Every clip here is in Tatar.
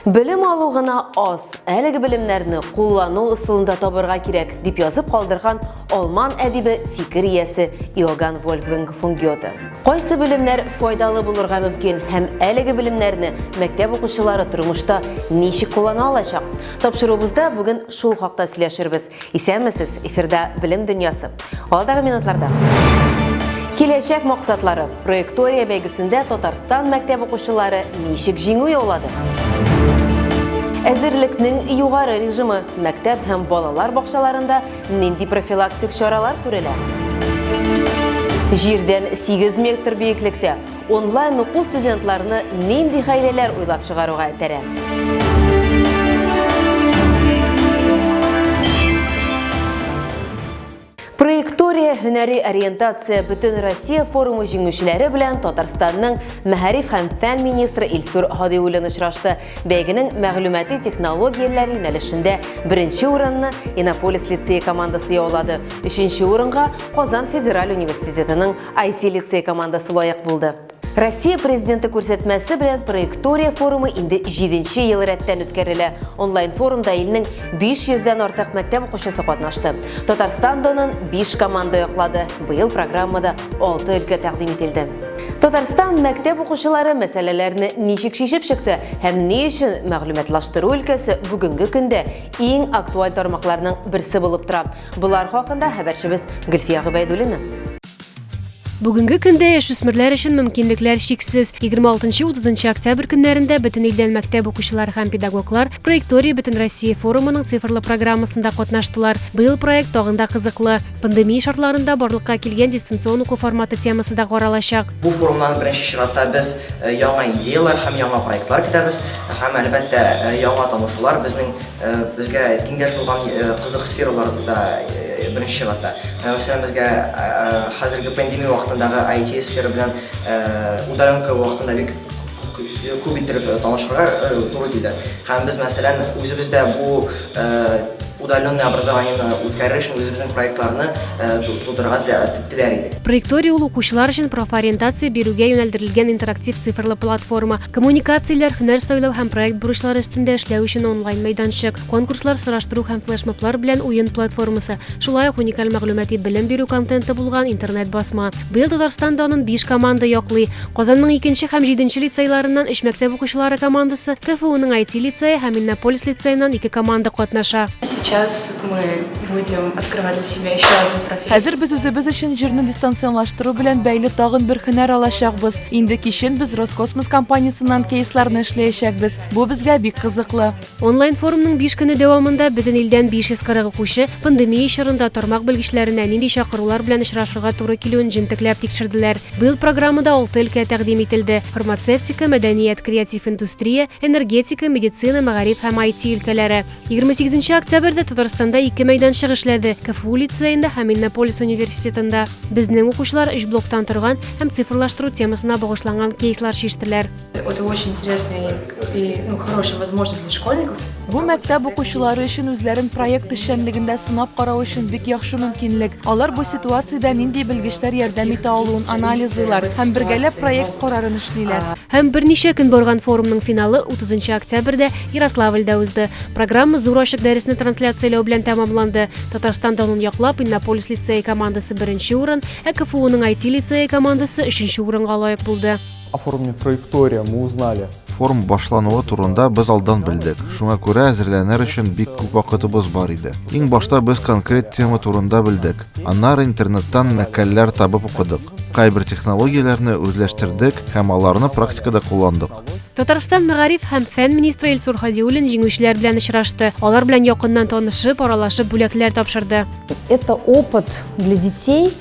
Білім алу ғана аз, әлігі білімлеріні қоллану ұсылында табырға керек деп yazып қалдырған Алман әдебі фикір иесі Иоганн Вольфганг фон Гёте. Қойсы білімлер файдалы болырға мүмкін, һәм әлігі білімлеріні мәктеп оқушылары тұрмышта нешік қоллана алашақ. Тапшыруымызда бүгін шул хақта сөйлешербіз. Исәнмісіз, эфирда білім дүниясы. Алдағы минутларда. Келешек мақсатлары. Проектория бәйгісінде Татарстан мәктеп оқушылары нешік жеңу яулады? Әзірліктің юғары режимі мәктеп һәм балалар бақшаларында нинди профилактик шаралар көрелі? Жерден 8 метр бейіклікте онлайн оқу студентларыны нинди хайлелер ойлап шығаруға әтәрі? Проектория һөнәри ориентация Бүтін Россия форумы җиңүчеләре белән Татарстанның мәгариф һәм фән министры Илсур Һадиуллин очрашты. Бәйгенең мәгълүмати технологияләр юнәлешендә беренче урынны Иннополис лицей командасы яулады. Өченче урынга Казан федераль университетының IT лицей командасы лайык булды. Россия президенты күрсәтмәсе белән проектория форумы инде 7нче ел рәттән үткәрелә. Онлайн форумда илнең 500дән артык мәктәп укучысы катнашты. Татарстанда оның 5 команда яклады. Быел программада 6 өлкә тәкъдим ителде. Татарстан мәктәп укучылары мәсьәләләрне ничек шешеп чыкты һәм ни өчен мәгълүматлаштыру өлкәсе бүгенге көндә иң актуаль тармакларның берсе булып тора. Булар хакында хәбәрчебез Гөлфия Гыйбайдуллина. Бүгінгі күнде яшүсмерләр өчен мөмкинлекләр шиксез. 26-30 октябрь көннәрендә бөтен илдән мәктәп укучылары һәм педагоглар Проектория Бүтін Россия форумының цифрлы программасында катнаштылар. Быел проект тагында кызыклы. Пандемия шартларында барлыкка килгән дистанцион уку форматы темасы да каралачак. Бу форумнан беренче чиратта без яңа идеялар һәм яңа проектлар китербез. Һәм әлбәттә яңа танышулар безгә тиңдәш булган кызык сфераларда беренче чиратта. Мәсәлән, безгә хәзерге пандемия вакытындагы IT сфера белән удаленка вакытында бик күп иттереп танышырга туры килде. Һәм без мәсәлән үзебездә бу удаленное образование үткәрү өчен үзебезнең проектларны тудырга теләр идек. Проектория ул укучылар өчен профориентация бирүгә юнәлдерелгән интерактив цифрлы платформа, коммуникацияләр, һөнәр сайлау һәм проект бурычлары өстендә эшләү өчен онлайн мәйданчык, конкурслар, сораштыру һәм флешмоблар белән уен платформасы, шулай ук уникаль мәгълүмати белем бирү контенты булган интернет басма. Быел Татарстанда аның 5 команда яклый. Казанның 2нче һәм 7нче лицейларыннан 3 мәктәп укучылары командасы, КФУның IT лицее һәм Иннополис лицейнан 2 команда катнаша. Сейчас мы будем открывать для себя еще одну профессию. Хәзер без үзебез өчен җирне дистанциялаштыру белән бәйле тагын бер һөнәр алачакбыз. Инде кичен без Роскосмос компаниясыннан кейсларны эшләячәкбез. Бу безгә бик кызыклы. Онлайн форумның 5 көне дәвамында бөтен илдән 540 укучы пандемия чорында тармак белгечләренә нинди чакырулар белән очрашырга туры килүен җентекләп тикшерделәр. Быел программада 6 өлкә тәкъдим ителде. Фармацевтика, мәдәният, креатив индустрия, энергетика, медицина, мәгариф һәм IT өлкәләре. 28 октябрьдә Татарстанда 2 мәйданчык эшләде. КФУ лицейында һәм Иннополис университетында. Безнең укучылар 3 блоктан торган һәм цифрлаштыру темасына багышланган кейслар шиштеләр. Это очень интересная и хорошая возможность для школьников. Бу мәктәп укучылары өчен үзләрен проект эшчәнлегендә сынап карау өчен бик яхшы мөмкинлек. Алар бу ситуациядә нинди белгечләр ярдәм итә алуын анализлыйлар һәм бергәләп проект карарын эшлиләр. Һәм берничә көн барган форумның финалы 30 октябрьдә Ярославльдә узды. Программа зур ачык дәресне трансляцияләү белән тәмамланды. Татарстанда аны яклап Иннополис лицей командасы беренче урын, КФУның IT лицей командасы 3нче урынга лаек булды. О форуме Проектория мы узнали. Форум башлануы турында без алдан белдек. Шуңа күрә әзерләнер өчен бик күп вакытыбыз бар иде. Иң башта без конкрет тема турында белдек. Аннары интернеттан мәкаләләр табып укыдык. Кайбер технологияләрне үзләштердек һәм аларны практикада кулландык. Татарстан мәгариф һәм фән министры Илсур Һадиуллин җиңүчеләр белән очрашты. Алар белән якыннан танышып, аралашып бүләкләр тапшырды. Это опыт для детей.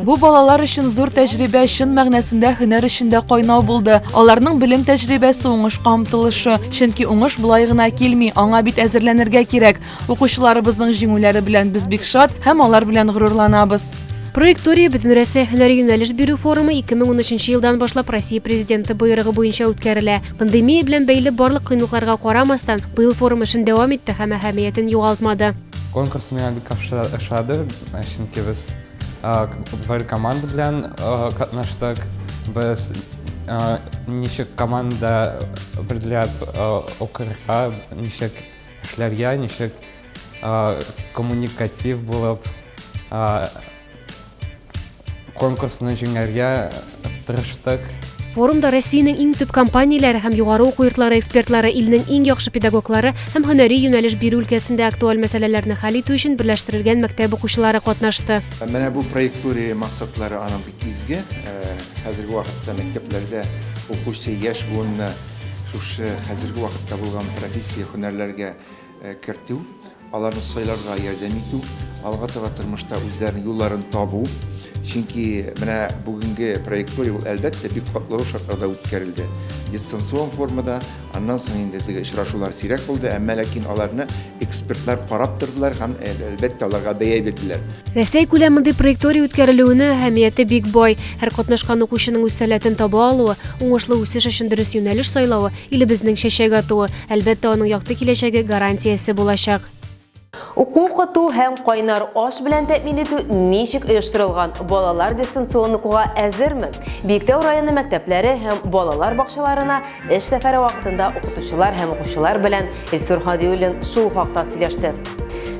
Бу балалар өчен зур тәҗрибә, чын мәгънәсендә һөнәр эчендә кайнау булды. Аларның белем тәҗрибәсе уңышка омтылышы, чөнки уңыш булай гына килми, аңа бит әзерләнергә кирәк. Укучыларыбызның җиңүләре белән без бик шат һәм алар белән горурланабыз. Проектория Бүтін Россия һөнәри юнәлеш бирү форумы 2013 елдан башлап Россия президенты буйрыгы буенча үткәрелә. Пандемия белән бәйле барлык кыйнлыкларга карамастан, быел форум эшен дәвам итте һәм әһәмиятен югалтмады. Конкурс миңа бик ошады, чөнки без бер команда белән катнаштык. Без ничек команда берләп укырга, ничек эшләргә, ничек коммуникатив булып конкурсны җиңәргә тырыштык. Форумда Россиянең иң төп компанияләре һәм югары уку йортлары экспертлары, илнең иң яхшы педагоглары һәм һөнәри юнәлеш бирү өлкәсендә актуаль мәсьәләләрне хәл итү өчен берләштерелгән мәктәп укучылары катнашты. Менә бу проектория максатлары аның бик изге. Хәзерге вакытта мәктәпләрдә укучы яшь буынны шушы хәзерге вакытта булган профессия һөнәрләргә кертү, аларны сайларга ярдәм итү, алга таба тормышта үзләренең юлларын табу. Чөнки менә бүгенге проектория ул әлбәттә бик катлаулы шартларда үткәрелде. Дистанцион формада, аннан соң инде теге очрашулар сирәк булды, әмма ләкин аларны экспертлар карап тордылар һәм әлбәттә аларга бәя бирделәр. Рәсәй күләмендә проектория үткәрелүенә әһәмияте бик бай. Һәр катнашкан укучының үз сәләтен таба алуы, уңышлы үсеш өчен дөрес юнәлеш сайлавы, илебезнең чәчәк атуы, әлбәттә аның якты киләчәге гарантиясе булачак. Уку-укыту һәм кайнар аш белән тәэмин итү ничек оештырылган? Балалар дистанцион укуга әзерме? Биектау районы мәктәпләре һәм балалар бакчаларына эш сәфәре вакытында укытучылар һәм укучылар белән Илсур Хадиуллин шул хакта сөйләште.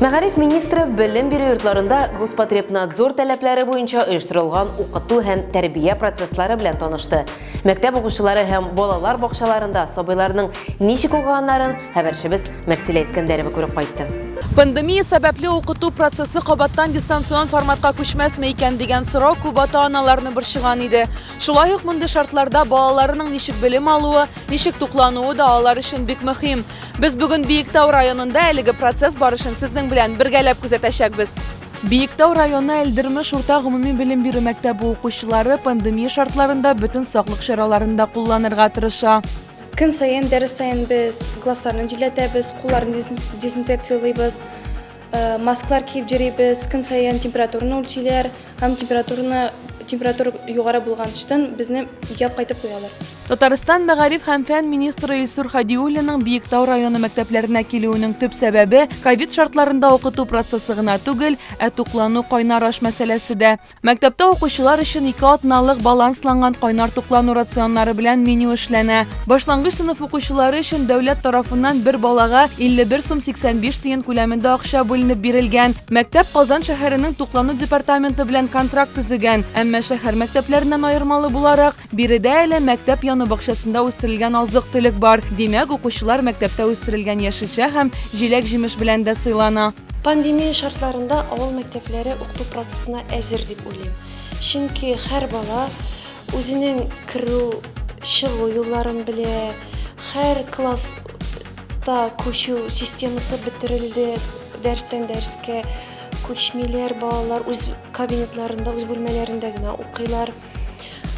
Мәгариф министры белем бирү йортларында Роспотребнадзор таләпләре буенча оештырылган укыту һәм тәрбия процесслары белән танышты. Мәктәп укучылары һәм балалар бакчаларында сабыйларның ничек укыганнарын хәбәрчебез Мәрсилә Искәндәрова күреп кайтты. Пандемия сәбәпле укыту процессы кабаттан дистанцион форматка күчмәсме икән дигән сорау күп ата-аналарны борчыган иде. Шулай ук мондый шартларда балаларының ничек белем алуы, ничек туклануы да алар өчен бик мөһим. Без бүген Биектау районында әлеге процесс барышын сезнең белән бергәләп күзәтәчәкбез. Биектау районы Элдермеш урта гомуми белем бирү мәктәбе укучылары пандемия шартларында бөтен саклык чараларын да кулланырга тырыша. Көн сайын, дәрес сайын біз классларны җиләтәбез, кулларын дезинфекциялыйбыз, маскалар киеп йөрибез, көн сайын температураны үлчиләр, һәм температура югары булган өчен безне өйгә кайтып куялар. Татарстан мәгариф һәм фән министры Илсур Хадиуллинның Биектау районы мәктәпләренә килүенең төп сәбәбе ковид шартларында укыту процессы гына түгел, ә туклану кайнар аш мәсьәләсе дә. Мәктәптә укучылар өчен 2 атналык балансланган кайнар туклану рационнары белән меню эшләнә. Башлангыч сыйныф укучылары өчен дәүләт тарафыннан бер балага 51 сум 85 тиен күләмендә акча бүленеп бирелгән. Мәктәп Казан шәһәренең туклану департаменты белән контракт төзегән, әмма шәһәр мәктәпләреннән аермалы буларак, биредә әле мәктәп яны бакчасында үстерелгән азык-төлек бар. Димәк, укучылар мәктәптә үстерелгән яшелчә һәм җиләк-җимеш белән дә сыйлана. Пандемия шартларында авыл мәктәпләре укыту процессына әзер дип уйлыйм. Чөнки һәр бала үзенең керү, чыгу юлларын белә. Һәр класста күчү системасы бетерелде. Дәрестән дәрескә күчмиләр, балалар үз кабинетларында, үз бүлмәләрендә генә укыйлар.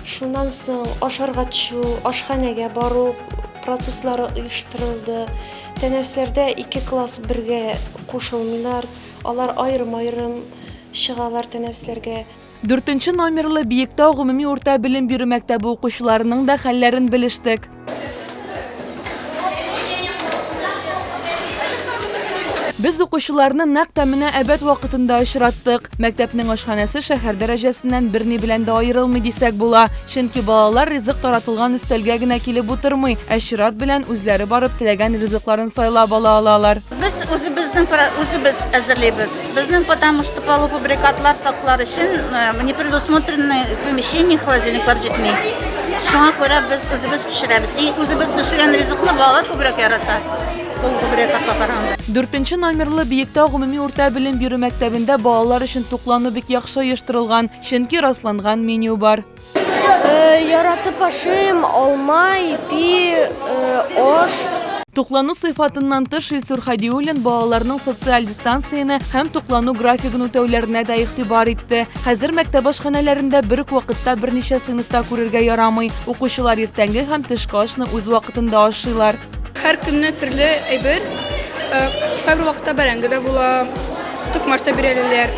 Шуннан соң ашарга төшү, ашханәгә бару процесслары оештырылды. Тәнәфесләрдә 2 класс бергә кушылмыйлар, алар аерым-аерым чыгалар тәнәфесләргә. 4 номерлы Биектау гомуми урта белем бирү мәктәбе укучыларының да хәлләрен белештек. Без укучыларны нәкъ тәменә әбәд вакытында очраттык. Мәктәпнең ашханәсе шәһәр дәрәҗәсеннән берни белән дә аерылмый дисәк була. Чөнки балалар ризык таратылган өстәлгә генә килеп утырмый, ә чират белән үзләре барып теләгән ризыкларын сайлап ала алалар. Без үзебез әзерләйбез. Безнең потому что полуфабрикатлар саклар өчен не предусмотрены помещения, холодильниклар җитми. Шуңа күрә без үзебез пешерәбез. И үзебез пешергән ризыкны балалар күбрәк ярата. 4 номерлы Биектау гомуми урта белем бирү мәктәбендә балалар өчен туклану бик яхшы оештырылган, чөнки расланган меню бар. Яратып ашыйм, алма, ипи, аш. Туклану сыйфатыннан тыш Илсур Хадиуллин балаларның социаль дистанцияны һәм туклану графигын үтәүләренә дә игътибар итте. Хәзер мәктәп ашханәләрендә бер үк вакытта берничә сыйныфта күрергә ярамый. Укучылар иртәнге һәм төшке ашны үз вакытында ашыйлар. Һәр көнне төрле әйбер, һәр вакытта бәрәңге дә була, тукмаш та бирәләр,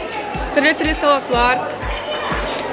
төрле салатлар,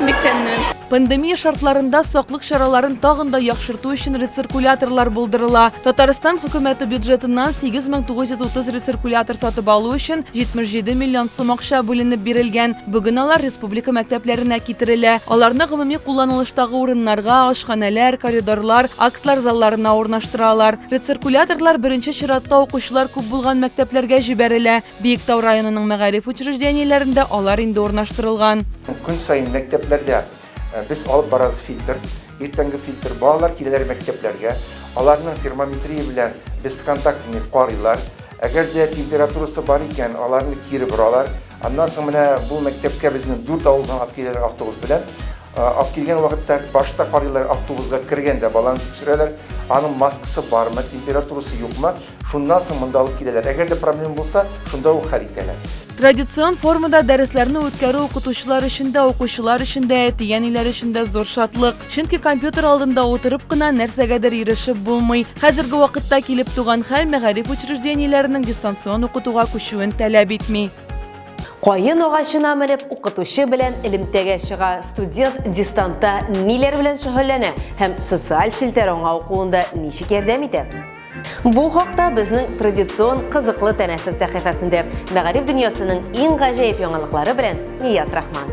бик тәмле. Пандемия шартларында саклык чараларын тагын да яхшырту өчен рециркуляторлар булдырыла. Татарстан хөкүмәте бюджетыннан 8930 рециркулятор сатып алу өчен 77 миллион сум акча бүленеп бирелгән. Бүген алар республика мәктәпләренә китерелә. Аларны гомуми кулланылыштагы урыннарга, ашханәләр, коридорлар, актлар залларына урнаштыралар. Рециркуляторлар беренче чиратта укучылар күп булган мәктәпләргә җибәрелә. Биектау районының мәгариф учреждениеләрендә алар инде урнаштырылган. Күн сайын мәктәпләрдә biz алып барабыз фильтр, иртәнге фильтр балалар киләләр мәктәпләргә, аларның термометрия белән без контактны карыйлар. Әгәр дә температурасы бар икән, аларны кире боралар. Аннан соң менә бу мәктәпкә безне 4 авылдан алып киләләр автобус белән. Алып килгән вакытта башта карыйлар, автобуска кергәндә баланы тикшерәләр. Аның маскасы бармы, температурасы юкмы? Шуннан соң монда алып киләләр. Әгәр дә проблема булса, шунда ук хәл итәләр. Традицион формада дәресләрне үткәрү укытучылар өчен дә, укучылар өчен дә, әти-әниләр өчен дә зур шатлык. Чөнки компьютер алдында утырып кына нәрсәгәдер ирешеп булмый. Хәзерге вакытта килеп туган хәл мәгариф учреждениеләренең дистанцион укытуга күчүен таләп итми. Кайын агачына менеп укытучы белән элемтәгә чыга. Студент дистантта ниләр белән шөгыльләнә һәм социаль шелтәр аңа укуында ничек ярдәм итә? Бу хакта безнең традицион кызыклы тәнәфес сәхифәсендә мәгариф дөньясының иң гаҗәеп яңалыклары белән Нияз Рахман.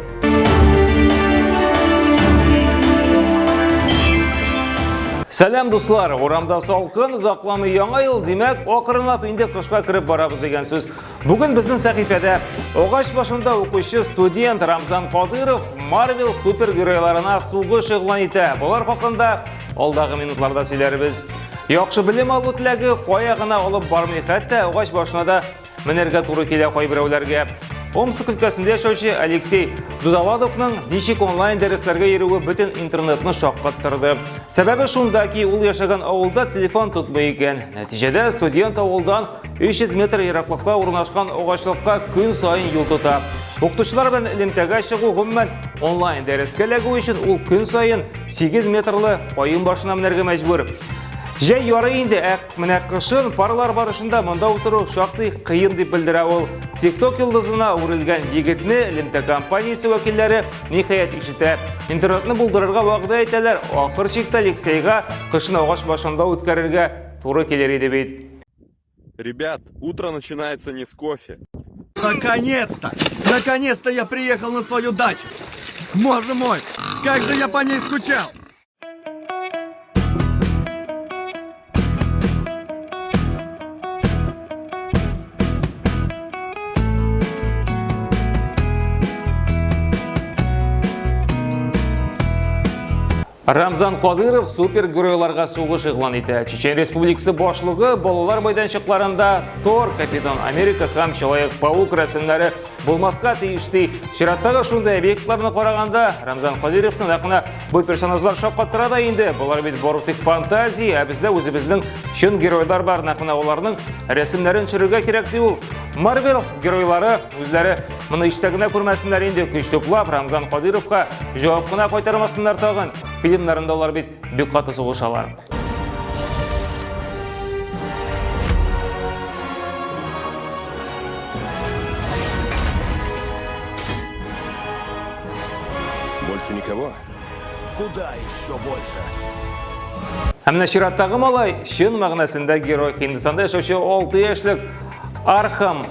Сәлам дуслар, урамда салкын, узакламый яңа ел, димәк, акрынлап инде кышка кирип барабыз дигән сүз. Бүген безнең сәхифәдә агач башында укучы студент Рамзан Кадыров Marvel супергеройларына сугыш игълан итә. Булар хакында алдагы минутларда сөйләрбез. Яхшы белем алу теләге кая гына алып бармый, хәтта агач башына да менәргә туры килә кайберәүләргә. Омск өлкәсендә яшәүче Алексей Дудавадовның ничек онлайн дәресләргә йөрүе бөтен интернетны шаккаттырды. Сәбәбе шунда ки, ул яшәгән авылда телефон тотмый икән. Нәтиҗәдә студент авылдан 300 метр ераклыкта урнашкан агачлыкка көн сайын юл тота. Укытучылар белән элемтәгә чыгу гомумән онлайн дәрескә эләгү өчен ул көн сайын 8 метрлы кайын башына менәргә мәҗбүр. Җәй ярый инде, менә кышын парлар барышында монда утыру шактый кыен дип белдерә ул. TikTok йолдызына үрелгән егетне элемтә компаниясе вәкилләре ниһаять ишетә. Интернетны булдырырга вәгъдә итәләр. Ахыр чиктә Алексейга кышын агач башында үткәрергә туры килер иде бит. Ребят, утро начинается не с кофе. Наконец-то! Наконец-то я приехал на свою дачу! Боже мой, как же я по ней скучал! Рамзан Кадыров супергеройларга сугыш игълан итә. Чечен Республикасы башлыгы балалар майданчыкларында Тор, Капитан Америка һәм Человек-паук рәсемнәре булмаска тиешти. Чираттагы шундай объектларны караганда Рамзан Кадыровның нәкъ бу персонажлар шаккаттыра да инде. Булар бит барлык фантазия, ә бездә үзебезнең чын геройлар бар, нәкъ аларның рәсемнәрен төшерергә кирәк ди ул. Marvel геройлары үзләре моны иштәгенә күрмәсеннәр инде, көч туплап Рамзан Кадыровка җавап кына кайтармасыннар тагын. Фильмнарында алар бит бик каты сугышалар. Больше никого? Куда еще больше? Һәм нәшираттагы малай чын мәгънәсендә герой. Һиндстанда яшәүче 6 яшьлек Архам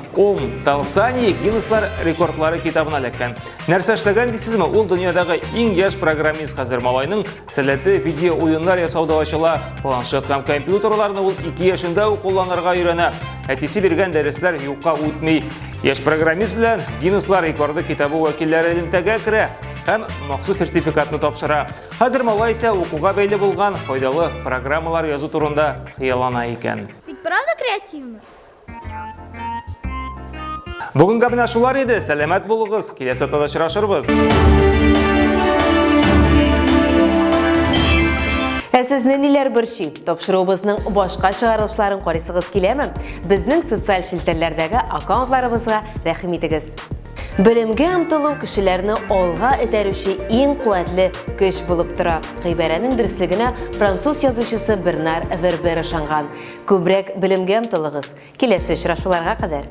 Талсани Гиннеслар рекордлары китабына эләккән. Нәрсә эшләгән дисезме? Ул дөньядагы иң яшь программист. Хәзер малайның сәләтле видео уеннар ясауда ачыла. Планшет һәм компьютерларны ул 2 яшендә ук кулланырга өйрәнә. Әтисе биргән дәресләр юкка үтми. Яшь программист белән Гиннеслар рекорды китабы вәкилләре элемтәгә керә һәм махсус сертификатны тапшыра. Хәзер малай исә укуга бәйле булган файдалы программалар язу турында хыяллана икән. Ведь правда креативно? Бүгенге менә шулар иде. Сәламәт булыгыз. Киләсе атнада очрашырбыз. Сезне ниләр борчый? Тапшыруыбызның башка чыгарылышларын карыйсыгыз киләме? Безнең социаль шелтәрләрдәге аккаунтларыбызга рәхим итегез. Белемгә омтылу кешеләрне алга этәрүче иң куәтле көч булып тора. Гыйбарәнең дөрестлегенә француз язучысы Бернар Вербер ышанган. Күбрәк белемгә омтылыгыз. Киләсе очрашуларга кадәр.